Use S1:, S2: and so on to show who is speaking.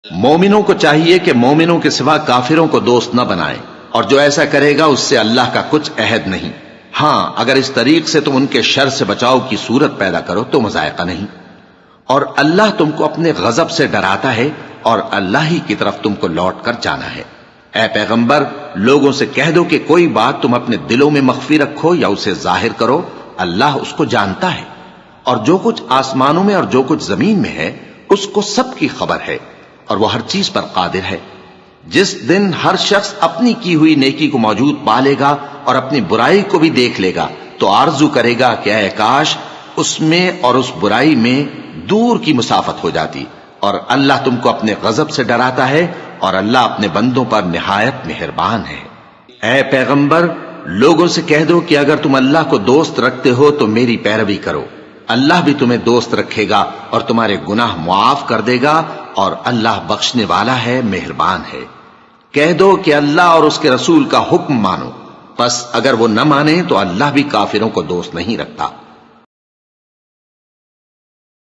S1: مومنوں کو چاہیے کہ مومنوں کے سوا کافروں کو دوست نہ بنائیں، اور جو ایسا کرے گا اس سے اللہ کا کچھ عہد نہیں۔ ہاں اگر اس طریق سے تم ان کے شر سے بچاؤ کی صورت پیدا کرو تو مذائقہ نہیں۔ اور اللہ تم کو اپنے غضب سے ڈراتا ہے اور اللہ ہی کی طرف تم کو لوٹ کر جانا ہے۔ اے پیغمبر لوگوں سے کہہ دو کہ کوئی بات تم اپنے دلوں میں مخفی رکھو یا اسے ظاہر کرو، اللہ اس کو جانتا ہے، اور جو کچھ آسمانوں میں اور جو کچھ زمین میں ہے اس کو سب کی خبر ہے، اور وہ ہر چیز پر قادر ہے۔ جس دن ہر شخص اپنی کی ہوئی نیکی کو موجود پا لے گا اور اپنی برائی کو بھی دیکھ لے گا تو آرزو کرے گا کہ اے کاش اس میں اور اس برائی میں دور کی مسافت ہو جاتی۔ اور اللہ تم کو اپنے غضب سے ڈراتا ہے اور اللہ اپنے بندوں پر نہایت مہربان ہے۔ اے پیغمبر لوگوں سے کہہ دو کہ اگر تم اللہ کو دوست رکھتے ہو تو میری پیروی کرو، اللہ بھی تمہیں دوست رکھے گا اور تمہارے گناہ معاف کر دے گا، اور اللہ بخشنے والا ہے، مہربان ہے۔ کہہ دو کہ اللہ اور اس کے رسول کا حکم مانو، پس اگر وہ نہ مانے تو اللہ بھی کافروں کو دوست نہیں رکھتا۔